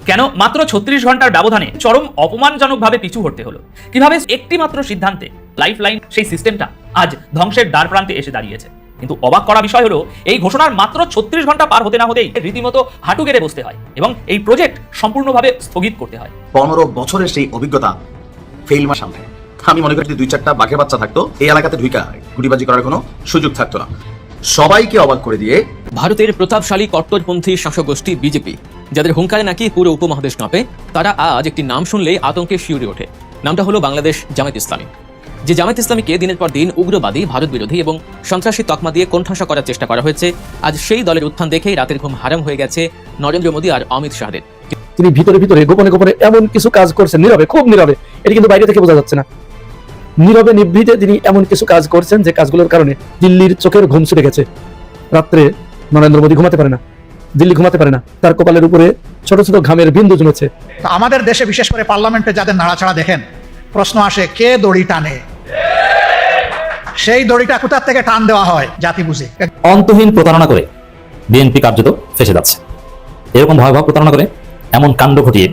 কেন মাত্র 36 ঘন্টার ব্যবধানে চরম অপমানজনকভাবে পিছু হটতে হলো? কিভাবে একটি মাত্র সিদ্ধান্তে লাইফলাইন সেই সিস্টেমটা আজ ধ্বংসের দ্বার প্রান্তে এসে দাঁড়িয়েছে? কিন্তু অবাক করা বিষয় হলো, এই ঘোষণার মাত্র 36 ঘন্টা পার হতে না হতেই রীতিমতো হাঁটু গেড়ে বসতে হয় এবং এই প্রজেক্ট সম্পূর্ণভাবে স্থগিত করতে হয়। 15 বছরের সেই অভিজ্ঞতা ফেল মার সামনে আমি মনে করি যদি 2-4টা বাঘের বাচ্চা থাকতো এই এলাকাতে ঢুইকা গুটিবাজি করার কোনো সুযোগ থাকতো না। সবাইকে অবাক করে দিয়ে ভারতের প্রতাপশালী কট্টরপন্থী শাসক গোষ্ঠী বিজেপি, যাদের হুঙ্কারে নাকি পুরো উপমহাদেশ কাঁপে, তারা আজ একটি নাম শুনলেই আতঙ্কে শিউরে ওঠে। নামটা হলো বাংলাদেশ জামায়াত ইসলামী। যে জামায়াত ইসলামীকে দিনের পর দিন উগ্রবাদী, ভারত বিরোধী এবং সন্ত্রাসী তকমা দিয়ে কোণঠাসা করার চেষ্টা করা হয়েছে, আজ সেই দলের উত্থান দেখেই রাতের ঘুম হারাম হয়ে গেছে নরেন্দ্র মোদী আর অমিত শাহের। তিনি ভিতরে ভিতরে গোপনে গোপনে এমন কিছু কাজ করছেন, নীরবে, খুব নীরবে, এটা কিন্তু বাইরে থেকে বোঝা যাচ্ছে না। নীরবে নিভৃতে তিনি এমন কিছু কাজ করছেন যে কাজগুলোর কারণে দিল্লির চোখের ঘুম ছুটে গেছে। রাত্রে নরেন্দ্র মোদী ঘুমাতে পারে না, দিল্লি ঘুমাতে পারে না, তার কপালের উপরে ছোট ছোট ঘামের বিন্দু জমেছে। আমাদের দেশে বিশেষ করে পার্লামেন্টে যাদের নাড়াচাড়া দেখেন, প্রশ্ন আসে কে দড়ি টানে? সেই দড়িটা কোথা থেকে টান দেওয়া হয় জাতি বুঝে। অন্তহীন প্রতারণা করে বিএনপি কার্যত ফেসে যাচ্ছে। এরকম ভয়াবহ প্রতারণা করে এমন কাণ্ড ঘটিয়ে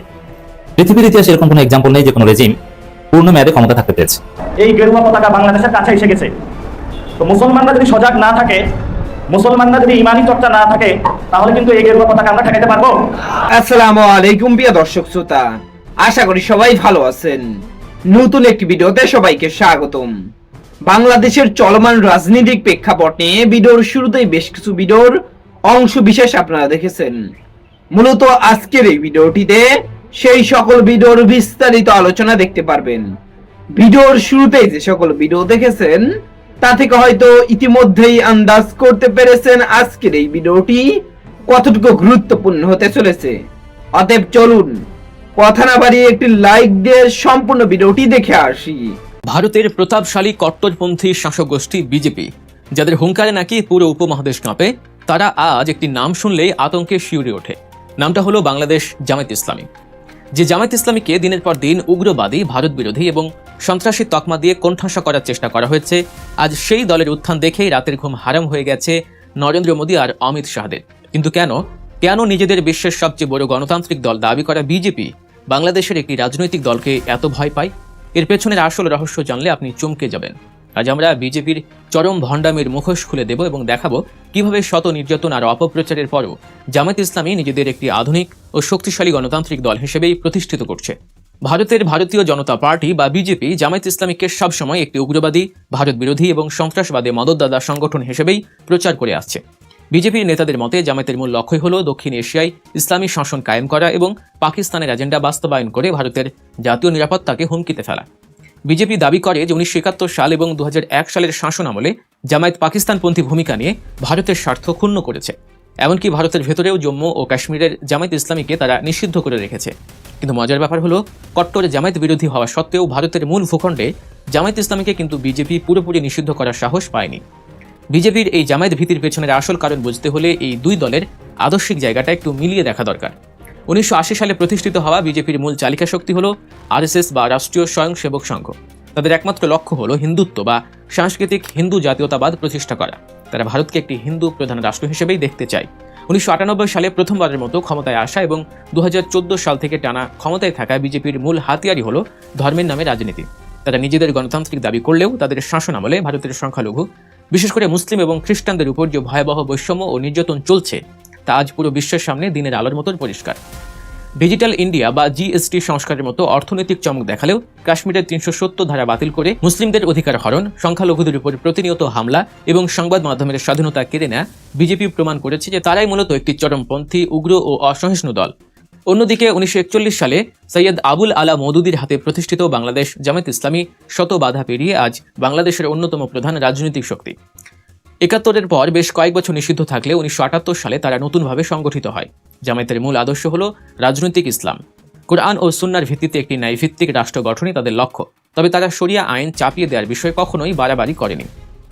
পৃথিবীর ইতিহাসে এরকম কোনো এক্সাম্পল নেই যে কোনো রেজিম পূর্ণ মেয়াদে ক্ষমতা থাকতে পেরেছে। এই গেরুয়া পতাকা বাংলাদেশের কাছে এসে গেছে। তো মুসলমানরা যদি সজাগ না থাকে, মুসলমানরা যদি ইমানি চর্চা না থাকে, তাহলে কিন্তু এই গেরুয়া পতাকা আমরা ঠেকাতে পারবো। আসসালামু আলাইকুম প্রিয় দর্শক শ্রোতা, আশা করি সবাই ভালো আছেন। নতুন একটি ভিডিওতে সবাইকে স্বাগতম। বাংলাদেশের চলমান রাজনৈতিক প্রেক্ষাপট নিয়ে ভিডিওর শুরুতেই বেশ কিছু ভিডিওর অংশ বিশেষ আপনারা দেখেছেন। মূলত আজকের এই ভিডিওটিতে সেই সকল ভিডিওর বিস্তারিত আলোচনা দেখতে পারবেন। ভিডিওর শুরুতেই যে সকল ভিডিও দেখেছেন তা থেকে হয়তো ইতিমধ্যেই আন্দাজ করতে পেরেছেন আজকের এই ভিডিওটি কতটুকু গুরুত্বপূর্ণ হতে চলেছে। অতএব চলুন কথা না বাড়িয়ে একটি লাইক দিয়ে সম্পূর্ণ ভিডিওটি দেখে আসি। ভারতের প্রতাপশালী কট্টরপন্থী শাসক গোষ্ঠী বিজেপি, যাদের হুঙ্কারে নাকি পুরো উপমহাদেশ কাঁপে, তারা আজ একটি নাম শুনলেই আতঙ্কে শিউরে ওঠে। নামটা হলো বাংলাদেশ জামায়াত ইসলামী। যে জামায়াত ইসলামীকে দিনের পর দিন উগ্রবাদী, ভারত বিরোধী এবং সন্ত্রাসী তকমা দিয়ে কোণঠাসা করার চেষ্টা করা হয়েছে, আজ সেই দলের উত্থান দেখেই রাতের ঘুম হারাম হয়ে গেছে নরেন্দ্র মোদী আর অমিত শাহের। কিন্তু কেন নিজেদের বিশ্বের সবচেয়ে বড় গণতান্ত্রিক দল দাবি করা বিজেপি বাংলাদেশের একটি রাজনৈতিক দলকে এত ভয় পায়? এর পেছনের আসল রহস্য জানলে আপনি চমকে যাবেন। আজ আমরা বিজেপির চরম ভণ্ডামির মুখোশ খুলে দেব এবং দেখাবো কিভাবে শত নির্যাতন আর অপপ্রচারের পরও জামায়াত ইসলামী নিজেদের একটি আধুনিক ও শক্তিশালী গণতান্ত্রিক দল হিসেবেই প্রতিষ্ঠিত করছে। ভারতের ভারতীয় জনতা পার্টি বা বিজেপি জামায়াত ইসলামীকে সবসময় একটি উগ্রবাদী, ভারত বিরোধী এবং সন্ত্রাসবাদে মদতদাতা সংগঠন হিসেবেই প্রচার করে আসছে। বিজেপির নেতাদের মতে জামায়াতের মূল লক্ষ্যই হল দক্ষিণ এশিয়ায় ইসলামী শাসন কায়েম করা এবং পাকিস্তানের এজেন্ডা বাস্তবায়ন করে ভারতের জাতীয় নিরাপত্তাকে হুমকিতে ফেলা। বিজেপি দাবি করে যে 1971 সাল এবং 2001 সালের শাসন আমলে জামায়াত পাকিস্তানপন্থী ভূমিকা নিয়ে ভারতের স্বার্থ ক্ষুণ্ণ করেছে। এমনকি ভারতের ভেতরেও জম্মু ও কাশ্মীরের জামায়াত ইসলামীকে তারা নিষিদ্ধ করে রেখেছে। কিন্তু মজার ব্যাপার হলো, কট্টর জামায়াত বিরোধী হওয়া সত্ত্বেও ভারতের মূল ভূখণ্ডে জামায়াত ইসলামীকে কিন্তু বিজেপি পুরোপুরি নিষিদ্ধ করার সাহস পায়নি। বিজেপির এই জামায়াত ভীতির পেছনের আসল কারণ বুঝতে হলে এই দুই দলের আদর্শিক জায়গাটা একটু মিলিয়ে দেখা দরকার। 1980 সালে প্রতিষ্ঠিত হওয়া বিজেপির মূল চালিকা শক্তি হল আরএসএস বা রাষ্ট্রীয় স্বয়ংসেবক সংঘ। তাদের একমাত্র লক্ষ্য হল হিন্দুত্ব বা সাংস্কৃতিক হিন্দু জাতীয়তাবাদ প্রতিষ্ঠা করা। তারা ভারতকে একটি হিন্দু প্রধান রাষ্ট্র হিসেবেই দেখতে চায়। 1998 সালে প্রথমবারের মতো ক্ষমতায় আসা এবং 2014 সাল থেকে টানা ক্ষমতায় থাকা বিজেপির মূল হাতিয়ারই হল ধর্মের নামে রাজনীতি। তারা নিজেদের গণতান্ত্রিক দাবি করলেও তাদের শাসন আমলে ভারতের সংখ্যালঘু, বিশেষ করে মুসলিম এবং খ্রিস্টানদের উপর যে ভয়াবহ বৈষম্য ও নির্যাতন চলছে তা আজ পুরো বিশ্বের সামনে দিনের আলোর মতন পরিষ্কার। ডিজিটাল ইন্ডিয়া বা জিএসটি সংস্কারের মতো অর্থনৈতিক চমক দেখালেও কাশ্মীরের 370 ধারা বাতিল করে মুসলিমদের অধিকার হরণ, সংখ্যালঘুদের উপর প্রতিনিয়ত হামলা এবং সংবাদ মাধ্যমের স্বাধীনতা কেড়ে নেয়া বিজেপি প্রমাণ করেছে যে তারাই মূলত একটি চরমপন্থী, উগ্র ও অসহিষ্ণু দল। অন্যদিকে 1941 সালে সৈয়দ আবুল আলা মওদুদির হাতে প্রতিষ্ঠিত বাংলাদেশ জামায়াত ইসলামী শত বাধা পেরিয়ে আজ বাংলাদেশের অন্যতম প্রধান রাজনৈতিক শক্তি। 71-এর পর বেশ কয়েক বছর নিষিদ্ধ থাকলে 1978 সালে তারা নতুনভাবে সংগঠিত হয়। জামায়াতের মূল আদর্শ হল রাজনৈতিক ইসলাম। কোরআন ও সুন্নাহর ভিত্তিতে একটি ন্যায়ভিত্তিক রাষ্ট্র গঠনই তাদের লক্ষ্য। তবে তারা শরিয়া আইন চাপিয়ে দেওয়ার বিষয়ে কখনোই বাড়াবাড়ি করেনি,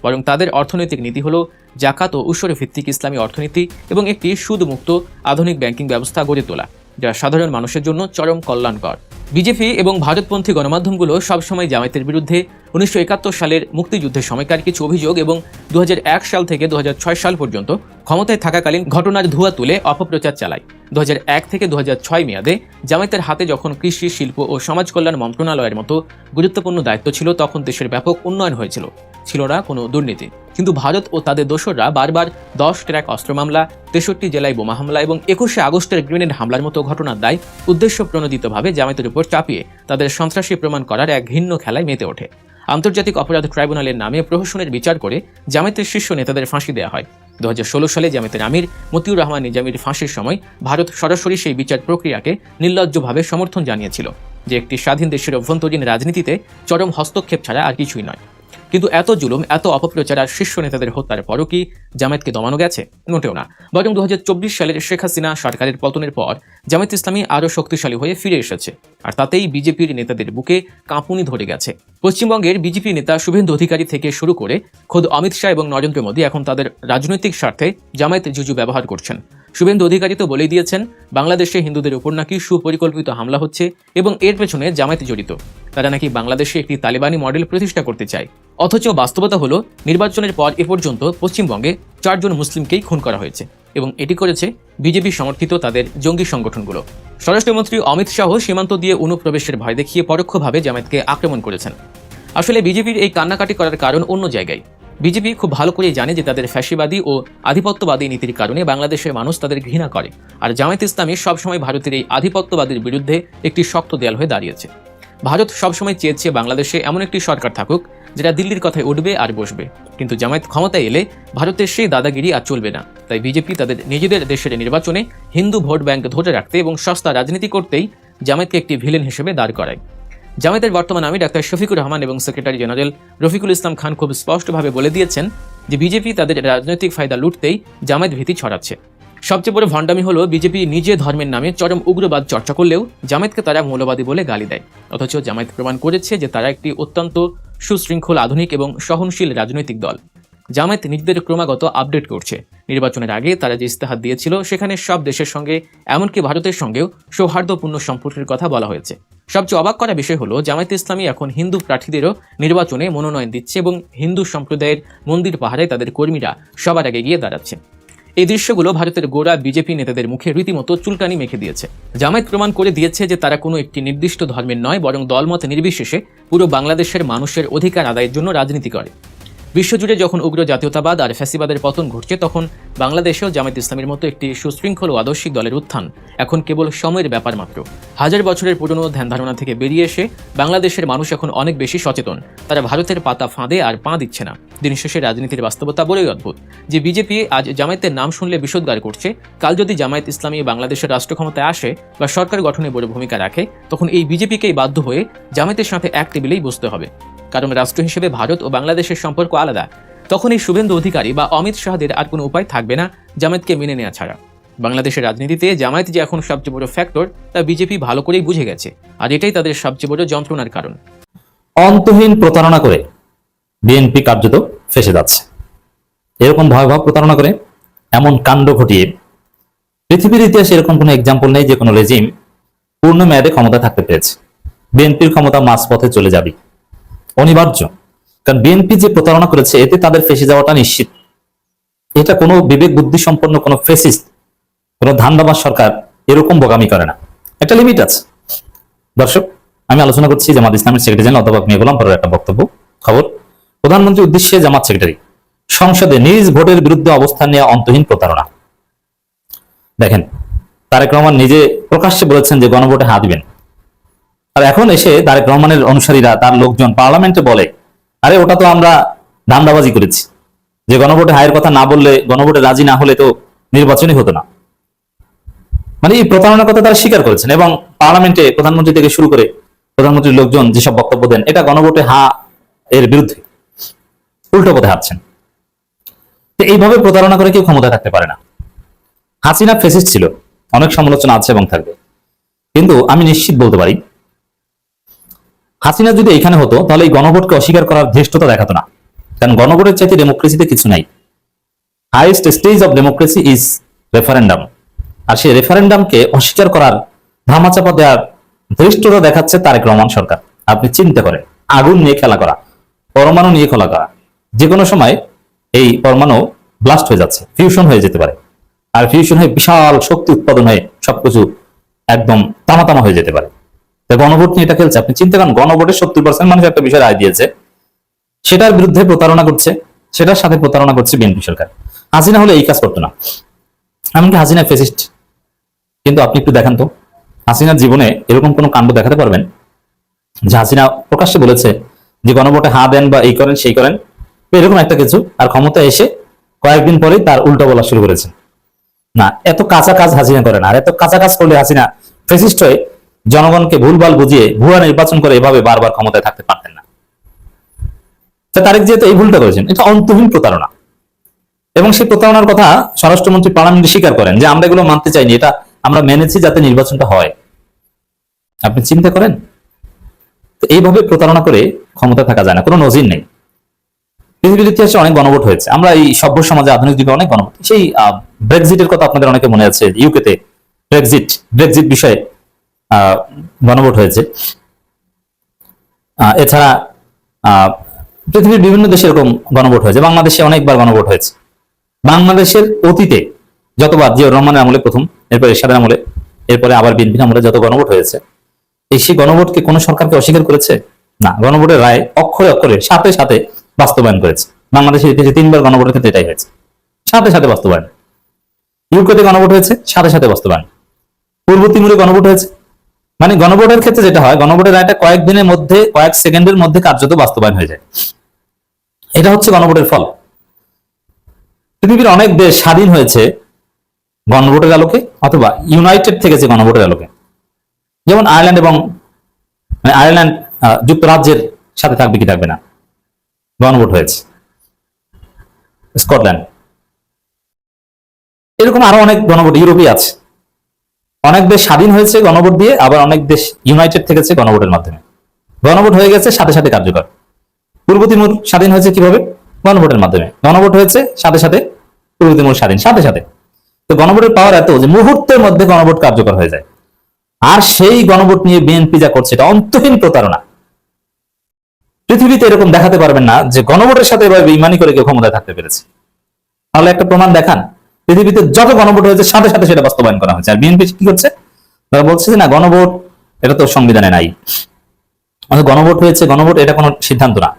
বরং তাদের অর্থনৈতিক নীতি হল জাকাত ও উসর ভিত্তিক ইসলামী অর্থনীতি এবং একটি সুদমুক্ত আধুনিক ব্যাংকিং ব্যবস্থা গড়ে তোলা, যা সাধারণ মানুষের জন্য চরম কল্যাণকর। বিজেপি এবং ভারতপন্থী গণমাধ্যমগুলো সবসময় জামায়াতের বিরুদ্ধে 1971 সালের মুক্তিযুদ্ধের সময়কার কিছু অভিযোগ এবং 2001 সাল থেকে 2006 সাল পর্যন্ত ক্ষমতায় থাকাকালীন ঘটনার ধোঁয়া তুলে অপপ্রচার চালায়। 2001 থেকে 2006 মেয়াদে জামায়াতের হাতে যখন কৃষি, শিল্প ও সমাজ কল্যাণ মন্ত্রণালয়ের মতো গুরুত্বপূর্ণ দায়িত্ব ছিল, তখন দেশের ব্যাপক উন্নয়ন হয়েছিল, ছিল না কোনো দুর্নীতি। কিন্তু ভারত ও তাদের দোসররা বারবার 10 ট্রাক অস্ত্র মামলা, 63 জেলায় বোমা হামলা এবং 21শে আগস্টের গ্রেনেড হামলার মতো ঘটনার দায় উদ্দেশ্য প্রণোদিতভাবে জামায়াতের উপর চাপিয়ে তাদের সন্ত্রাসী প্রমাণ করার এক ঘৃণ্য খেলায় মেতে ওঠে। আন্তর্জাতিক অপরাধ ট্রাইব্যুনালের নামে প্রহসনের বিচার করে জামায়াতের শীর্ষ নেতাদের ফাঁসি দেওয়া হয়। 2016 সালে জামায়াতের আমির মতিউর রহমান নিজামীর ফাঁসির সময় ভারত সরাসরি সেই বিচার প্রক্রিয়াকে নির্লজ্জভাবে সমর্থন জানিয়েছিল, যে একটি স্বাধীন দেশের অভ্যন্তরীণ রাজনীতিতে চরম হস্তক্ষেপ ছাড়া আর কিছুই নয়। কিন্তু এত জুলুম, এত অপপ্রচার আর শীর্ষ নেতাদের হত্যার পরও কি জামায়াতকে দমানো গেছে? মোটেও না। বরং 2024 সালের শেখ হাসিনা সরকারের পতনের পর জামায়াত ইসলামী আরও শক্তিশালী হয়ে ফিরে এসেছে, আর তাতেই বিজেপির নেতাদের বুকে কাঁপুনি ধরে গেছে। পশ্চিমবঙ্গের বিজেপি নেতা শুভেন্দু অধিকারী থেকে শুরু করে খোদ অমিত শাহ এবং নরেন্দ্র মোদী এখন তাদের রাজনৈতিক স্বার্থে জামায়াত জুজু ব্যবহার করছেন। শুভেন্দু অধিকারী তো বলেই দিয়েছেন বাংলাদেশে হিন্দুদের উপর নাকি সুপরিকল্পিত হামলা হচ্ছে এবং এর পেছনে জামায়াত জড়িত। তারা নাকি বাংলাদেশে একটি তালিবানি মডেল প্রতিষ্ঠা করতে চায়। অথচ বাস্তবতা হলো নির্বাচনের পর এ পর্যন্ত পশ্চিমবঙ্গে 4 জন মুসলিমকেই খুন করা হয়েছে এবং এটি করেছে বিজেপি সমর্থিত তাদের জঙ্গি সংগঠনগুলো। স্বরাষ্ট্রমন্ত্রী অমিত শাহ সীমান্ত দিয়ে অনুপ্রবেশের ভয় দেখিয়ে পরোক্ষভাবে জামায়াতকে আক্রমণ করেছেন। আসলে বিজেপির এই কান্নাকাটি করার কারণ অন্য জায়গায়। বিজেপি খুব ভালো করেই জানে যে তাদের ফ্যাসিবাদী ও আধিপত্যবাদী নীতির কারণে বাংলাদেশের মানুষ তাদের ঘৃণা করে, আর জামায়াত ইসলামী সবসময় ভারতের এই আধিপত্যবাদীর বিরুদ্ধে একটি শক্ত দেয়াল হয়ে দাঁড়িয়েছে। ভারত সবসময় চেয়েছে বাংলাদেশে এমন একটি সরকার থাকুক যেটা দিল্লির কথায় উঠবে আর বসবে, কিন্তু জামায়াত ক্ষমতায় এলে ভারতের সেই দাদাগিরি আর চলবে না। তাই বিজেপি তাদের নিজেদের দেশের নির্বাচনে হিন্দু ভোট ব্যাংক ধরে রাখতে এবং সস্তা রাজনীতি করতেই জামায়াতকে একটি ভিলেন হিসেবে দাঁড় করায়। জামায়াতের বর্তমান আমির ডাক্তার শফিকুর রহমান এবং সেক্রেটারি জেনারেল রফিকুল ইসলাম খান খুব স্পষ্টভাবে বলে দিয়েছেন যে বিজেপি তাদের রাজনৈতিক ফায়দা লুটতেই জামায়াত ভীতি ছড়াচ্ছে। সবচেয়ে বড় ভণ্ডামি হলো বিজেপি নিজে ধর্মের নামে চরম উগ্রবাদ চর্চা করলেও জামায়াতকে তারা মৌলবাদী বলে গালি দেয়। অথচ জামায়াত প্রমাণ করেছে যে তারা একটি অত্যন্ত সুশৃঙ্খল, আধুনিক এবং সহনশীল রাজনৈতিক দল। জামায়াত নিজেদের ক্রমাগত আপডেট করছে। নির্বাচনের আগে তারা যে ইস্তেহার দিয়েছিল সেখানে সব দেশের সঙ্গে, এমনকি ভারতের সঙ্গেও সৌহার্দ্যপূর্ণ সম্পর্কের কথা বলা হয়েছে। সবচেয়ে অবাক করা বিষয় হলো জামায়াত ইসলামী এখন হিন্দু প্রার্থীদেরও নির্বাচনে মনোনয়ন দিচ্ছে এবং হিন্দু সম্প্রদায়ের মন্দির পাহারায় তাদের কর্মীরা সবার আগে গিয়ে দাঁড়াচ্ছে। এই দৃশ্যগুলো ভারতের গোড়া বিজেপি নেতাদের মুখে রীতিমতো চুলকানি মেখে দিয়েছে। জামায়াত প্রমাণ করে দিয়েছে যে তারা কোনো একটি নির্দিষ্ট ধর্মের নয়, বরং দলমত নির্বিশেষে পুরো বাংলাদেশের মানুষের অধিকার আদায়ের জন্য রাজনীতি করে। বিশ্বজুড়ে যখন উগ্র জাতীয়তাবাদ আর ফ্যাসিবাদের পতন ঘটছে, তখন বাংলাদেশেও জামায়াত ইসলামীর মতো একটি সুশৃঙ্খল ও আদর্শিক দলের উত্থান এখন কেবল সময়ের ব্যাপার মাত্র। হাজার বছরের পুরনো ধ্যান ধারণা থেকে বেরিয়ে এসে বাংলাদেশের মানুষ এখন অনেক বেশি সচেতন। তারা ভারতের পাতা ফাঁদে আর পা দিচ্ছে না। দিন শেষে রাজনীতির বাস্তবতা বড়ই অদ্ভুত যে বিজেপি আজ জামায়াতের নাম শুনলে বিষোদ্গার করছে, কাল যদি জামায়াত ইসলামী বাংলাদেশের রাষ্ট্র ক্ষমতায় আসে বা সরকার গঠনে বড় ভূমিকা রাখে, তখন এই বিজেপিকেই বাধ্য হয়ে জামায়াতের সাথে এক টেবিলেই বসতে হবে। কারণ রাষ্ট্র হিসেবে ভারত ও বাংলাদেশের সম্পর্ক আলাদা। তখন এই শুভেন্দু অধিকারী বা অমিত শাহদের আর কোনো উপায় থাকবে না জামায়াতকে মেনে নেওয়া ছাড়া। বাংলাদেশের রাজনীতিতে জামায়াত যে এখন সবচেয়ে বড় ফ্যাক্টর তা বিজেপি ভালো করেই বুঝে গেছে, আর এটাই তাদের সবচেয়ে বড় যন্ত্রণার কারণ। অন্তহীন প্রতারণা করে বিএনপি কার্যত ফেঁসে যাচ্ছে। এরকম ভয়াবহ প্রতারণা করে এমন কাণ্ড ঘটিয়ে পৃথিবীর ইতিহাসে এরকম কোনো এক্সাম্পল নেই যে কোনো রেজিম পূর্ণ মেয়াদে ক্ষমতা থাকতে পেরেছে। বিএনপির ক্ষমতা মাঝপথে চলে যাবে, অনিবার্য। কারণ বিএনপি যে প্রতারণা করেছে এতে তাদের ফেঁসে যাওয়াটা নিশ্চিত। এটা কোনো বিবেক বুদ্ধি সম্পন্ন কোনো ফেসিস্ট, কোনো ধান্দাবাজ সরকার এরকম বোকামি করে না। একটা লিমিট আছে। দর্শক, আমি আলোচনা করছি জামাত ইসলামের সেক্রেটারি জেনারেল অধ্যাপক মিয়া গোলাম পরের একটা বক্তব্য। খবর, প্রধানমন্ত্রীর উদ্দেশ্যে জামাত সেক্রেটারি, সংসদে নিজ ভোটের বিরুদ্ধে অবস্থান নেওয়া অন্তহীন প্রতারণা। দেখেন, তারেক রহমান নিজে প্রকাশ্যে বলেছেন যে গণভোটে হা দিবেন, আর এখন এসে তারেক রহমানের অনুসারীরা, তার লোকজন পার্লামেন্টে বলে আরে ওটা তো আমরা ধান্দাবাজি করেছি, যে গণভোটে হায়ের কথা না বললে, গণভোটে রাজি না হলে তো নির্বাচনই হতো না। মানে এই প্রতারণার কথা তারা স্বীকার করেছেন এবং পার্লামেন্টে প্রধানমন্ত্রী থেকে শুরু করে প্রধানমন্ত্রীর লোকজন যেসব বক্তব্য দেন এটা গণভোটে হা এর বিরুদ্ধে, উল্টো পথে হাঁটছেন। তো এইভাবে প্রতারণা করে কেউ ক্ষমতা থাকতে পারে না। হাসিনা ফেসিস্ট ছিল, অনেক সমালোচনা আছে এবং থাকবে, কিন্তু আমি নিশ্চিত বলতে পারি হাসিনা যদি এখানে হতো তাহলে এই গণভোটকে অস্বীকার করার ধৃষ্টতা দেখাতো না। কারণ গণভোটের চাইতে ডেমোক্রেসিতে কিছু নাই। Highest stage of democracy is referendum. আর সেই রেফারেন্ডামকে অস্বীকার করার, ধামাচাপা দেওয়ার ধৃষ্টতা দেখাচ্ছে তারেক রহমান সরকার। আপনি চিন্তা করেন, আগুন নিয়ে খেলা করা, পরমাণু নিয়ে খোলা করা, যে কোনো সময় এই পরমাণু ব্লাস্ট হয়ে যাচ্ছে, ফিউশন হয়ে যেতে পারে, আর ফিউশন হয়ে বিশাল শক্তি উৎপাদন হয়ে সবকিছু একদম তামা হয়ে যেতে পারে। তাই গণভোট নিয়ে এটা খেলছে। আপনি চিন্তা করেন, গণভোটের 70% মানুষ একটা বিষয় রায় দিয়েছে, সেটার বিরুদ্ধে প্রতারণা করছে, সেটার সাথে প্রতারণা করছে বিএনপি সরকার। হাসিনা হলে এই কাজ করতো না, এমনকি হাসিনা ফেসিস্ট। কিন্তু আপনি একটু দেখেন তো, হাসিনার জীবনে এরকম কোনো কাণ্ড দেখাতে পারবেন যে হাসিনা প্রকাশ্যে বলেছে যে গণভোটে হা দেন বা এই করেন সেই করেন, এরকম একটা কিছু, আর ক্ষমতা এসে কয়েকদিন পরেই তার উল্টো বলা শুরু করেছেন? না, এত কাঁচা কাজ হাসিনা করে না। আর এত কাঁচা কাজ করলে হাসিনা ফেসিস্ট হয়ে জনগণকে ভুলভাল বুঝিয়ে ভুয়া নির্বাচন করে এভাবে বারবার ক্ষমতায় থাকতে পারতেন না। তারেক যেহেতু এই ভুলটা করেছেন, এটা অন্তহীন প্রতারণা। এবং সেই প্রতারণার কথা স্বরাষ্ট্রমন্ত্রী পার্লামেন্টে স্বীকার করেন যে আমরা এগুলো মানতে চাইনি, এটা আমরা মেনেছি যাতে নির্বাচনটা হয়। আপনি চিন্তা করেন, তো এইভাবে প্রতারণা করে ক্ষমতা থাকা যায় না, কোনো নজির নেই। পৃথিবীর ইতিহাসে অনেক গণভোট হয়েছে, আমরা এই সভ্য সমাজে আধুনিক যুগে অনেক গণভোট, সেই ব্রেক্সিটের কথা আপনাদের অনেকে মনে আছে, ইউকেতে ব্রেক্সিট বিষয়ে গণভোট হয়েছে। এছাড়া পৃথিবীর বিভিন্ন দেশে এরকম গণভোট হয়েছে, বাংলাদেশে অনেকবার গণভোট হয়েছে। বাংলাদেশের অতীতে যতবার, জিয়াউর রহমানের আমলে প্রথম, এরপরে এরশাদের আমলে, এরপরে আবার বিএনপির আমলে যত গণভোট হয়েছে, সেই গণভোটকে কোন সরকারকে অস্বীকার করেছে? না, গণভোটের রায় অক্ষরে অক্ষরে সাথে সাথে বাস্তবায়ন করেছে। বাংলাদেশের ইতিহাসে 3বার গণভোটের ক্ষেত্রে এটাই হয়েছে, সাথে সাথে বাস্তবায়ন। ইউকেতে গণভোট হয়েছে, সাথে সাথে বাস্তবায়ন। পূর্ব তিমুরে গণভোট হয়েছে, মানে গণভোটের ক্ষেত্রে যেটা হয়, গণভোটের রায়টা কয়েকদিনের মধ্যে, কয়েক সেকেন্ডের মধ্যে কার্যত বাস্তবায়ন হয়ে যায়। এটা হচ্ছে গণভোটের ফল। পৃথিবীর অনেক দেশ স্বাধীন হয়েছে গণভোটের আলোকে, অথবা ইউনাইটেড থেকেছে গণভোটের আলোকে। যেমন আয়ারল্যান্ড এবং আয়ারল্যান্ড যুক্তরাজ্যের সাথে থাকবে কি থাকবে না, গণভোট হয়েছে। স্কটল্যান্ড, এরকম আরো অনেক গণভোট ইউরোপে আছে। অনেক দেশ স্বাধীন হয়েছে গণভোট দিয়ে, আবার অনেক দেশ ইউনাইটেড থেকেছে গণভোটের মাধ্যমে। গণভোট হয়ে গেছে, সাথে সাথে কার্যকর। পূর্ব তিমুর স্বাধীন হয়েছে কিভাবে? গণভোটের মাধ্যমে। গণভোট হয়েছে, সাথে সাথে পূর্ব তিমুর স্বাধীন, সাথে সাথে। তো গণভোটের পাওয়ার এত যে মুহূর্তের মধ্যে গণভোট কার্যকর হয়ে যায়। আর সেই গণভোট নিয়ে বিএনপি যা করছে, এটা অন্তহীন প্রতারণা। পৃথিবীতে এরকম দেখাতে পারবেন না যে গণভোটের সাথে এভাবে বেইমানি করে কেউ ক্ষমতায় থাকতে পেরেছে। তাহলে একটা প্রমাণ দেখান, পৃথিবীতে যত গণভোট হয়েছে সাথে সাথে সেটা বাস্তবায়ন করা হয়েছে। আর বিএনপি কি করছে? তারা বলছে যে না, গণভোট এটা তো সংবিধানে নাই, গণভোট হয়েছে, গণভোট এটা কোনো সিদ্ধান্ত না।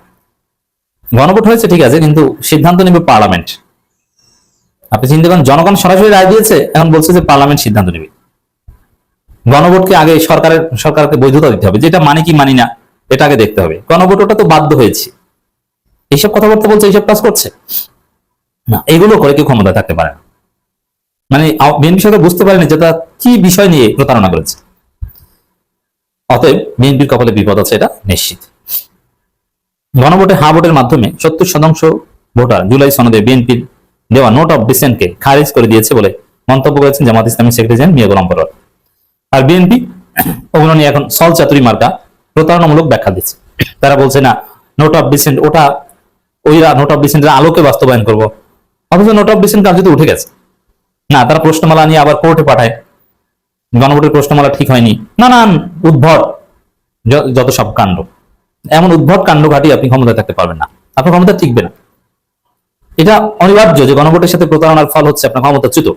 গণভোট হয়েছে ঠিক আছে, কিন্তু সিদ্ধান্ত নেবে পার্লামেন্ট। আপনি চিন্তা করেন, জনগণ সরাসরি রায় দিয়েছে, এখন বলছে যে পার্লামেন্ট সিদ্ধান্ত নেবে। গণভোটকে আগে সরকারকে বৈধতা দিতে হবে, যেটা মানি কি মানি না এটা আগে দেখতে হবে। গণভোট ওটা তো বাধ্য হয়েছে, এইসব কথাবার্তা বলছে, এইসব কাজ করছে না, এগুলো করে কেউ ক্ষমতায় থাকতে পারে না। মানে বিএনপি সরকার বুঝতে পারেনি যে তারা কি বিষয় নিয়ে প্রতারণা করেছে। অতএব বিএনপির কপালে বিপদ আছে, এটা নিশ্চিত। গণভোটে হা ভোটের মাধ্যমে 70% ভোটার জুলাই সনদে বিএনপির দেওয়া নোট অফ ডিসেন্টকে খারিজ করে দিয়েছে বলে মন্তব্য করেছেন জামাত ইসলামী সেক্রেটারি জেনারেল মিয়া গোলাম পরোয়ার। আর বিএনপি ওগুলো নিয়ে এখন সল চাতুরি মার্কা প্রতারণামূলক ব্যাখ্যা দিচ্ছে। তারা বলছে না, নোট অফ ডিসেন্ট ওটা ওইরা নোট অফ ডিসেন্টের আলোকে বাস্তবায়ন করব, অথচ নোট অফ ডিসেন্ট কার্যত উঠে গেছে। না, তারা প্রশ্নমালা নিয়ে আবার কোর্টে পাঠায়, গণভোটের প্রশ্নমালা ঠিক হয়নি, নানান উদ্ভট যত সব কাণ্ড। এমন উদ্ভট কাণ্ড ঘাটিয়ে আপনি ক্ষমতায় থাকতে পারবেন না, আপনার ক্ষমতা টিকবে না। এটা অনিবার্য যে গণভোটের সাথে প্রতারণার ফল হচ্ছে আপনার ক্ষমতাচ্যুত।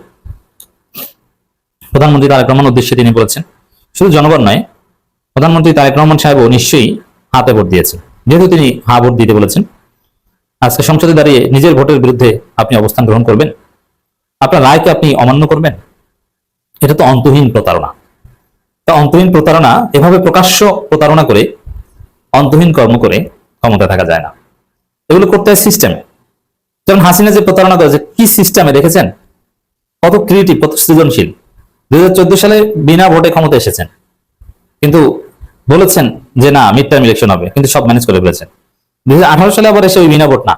প্রধানমন্ত্রী তারেক রহমান উদ্দেশ্যে তিনি বলেছেন, শুধু জনগণ নয়, প্রধানমন্ত্রী তারেক রহমান সাহেবও নিশ্চয়ই হাতে ভোট দিয়েছেন। যেহেতু তিনি হা ভোট দিতে বলেছেন, আজকে সংসদে দাঁড়িয়ে নিজের ভোটের বিরুদ্ধে আপনি অবস্থান গ্রহণ করবেন, আপনার রায়কে আপনি অমান্য করবেন, এটা তো অন্তহীন প্রতারণা। তা অন্তহীন প্রতারণা, এভাবে প্রকাশ্য প্রতারণা করে, অন্তহীন কর্ম করে ক্ষমতা থাকা যায় না। এগুলো করতে হয় সিস্টেমে। যেমন হাসিনা যে প্রতারণা করেছে, কি সিস্টেমে দেখেছেন, কত ক্রিয়েটিভ, কত সৃজনশীল। 2014 সালে বিনা ভোটে ক্ষমতা এসেছেন, কিন্তু বলেছেন যে না, মিড টার্ম ইলেকশন হবে, কিন্তু সব ম্যানেজ করে ফেলেছেন। 2018 সালে আবার এসে ওই বিনা ভোট না,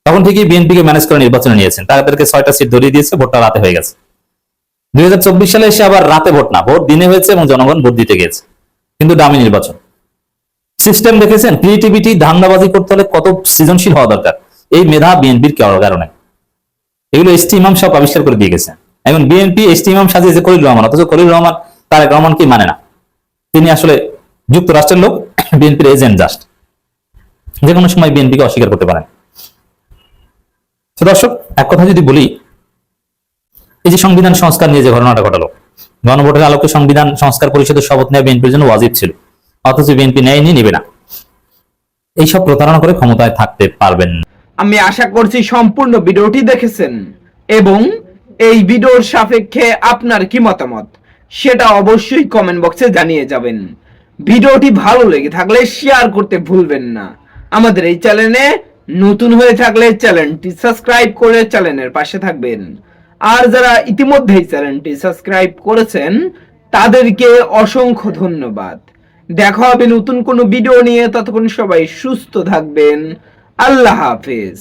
তখন ঠিকই বিএনপিকে ম্যানেজ করে নির্বাচনে নিয়েছেন, তাদেরকে 6টা সিট ধরিয়ে দিয়েছে, ভোটটা রাতে হয়ে গেছে। 2024 সালে এসে আবার রাতে ভোট না, ভোট দিনে হয়েছে এবং জনগণ ভোট দিতে গেছে, কিন্তু দামি নির্বাচন। সিস্টেম দেখেছেন, ক্রিয়েটিভিটি, ধান্দাবাজি করতে হলে কত সৃজনশীল হওয়া দরকার। এই মেধা বিএনপির কারণে, এগুলো এসটি ইমাম সব আবিষ্কার করে দিয়ে গেছেন। এখন বিএনপি এসটি ইমাম সাজিয়েছে খলিল রহমান, অথচ খলিল রহমান তারেক রহমান কি মানে না, তিনি আসলে যুক্তরাষ্ট্রের লোক, বিএনপির এজেন্ট জাস্ট। যে কোনো সময় বিএনপিকে অস্বীকার করতে পারেন। তো দর্শক, এক কথা যদি বলি, এই যে সংবিধান সংস্কার নিয়ে যে ঘটনাটা ঘটালো, গণভোটের আলোকে সংবিধান সংস্কার পরিষদের শপথ নেওয়া বিএনপির জন্য ওয়াজিব ছিল, অথচ বিএনপি নেয়নি, নেবে না। এইসব প্রতারণা করে ক্ষমতায় থাকতে পারবেন না। আমি আশা করছি সম্পূর্ণ ভিডিওটি দেখেছেন এবং এই ভিডিওর সাপেক্ষে আপনার কি মতামত সেটা অবশ্যই কমেন্ট বক্সে জানিয়ে যাবেন। ভিডিওটি ভালো লেগে থাকলে শেয়ার করতে ভুলবেন না। আমাদের এই চ্যানেলে নতুন হয়ে থাকলে চ্যানেলটি সাবস্ক্রাইব করে চ্যানেলের পাশে থাকবেন। আর যারা ইতিমধ্যেই চ্যানেলটি সাবস্ক্রাইব করেছেন তাদেরকে অসংখ্য ধন্যবাদ। দেখা হবে নতুন কোনো ভিডিও নিয়ে, ততক্ষণ সবাই সুস্থ থাকবেন। আল্লাহ হাফেজ।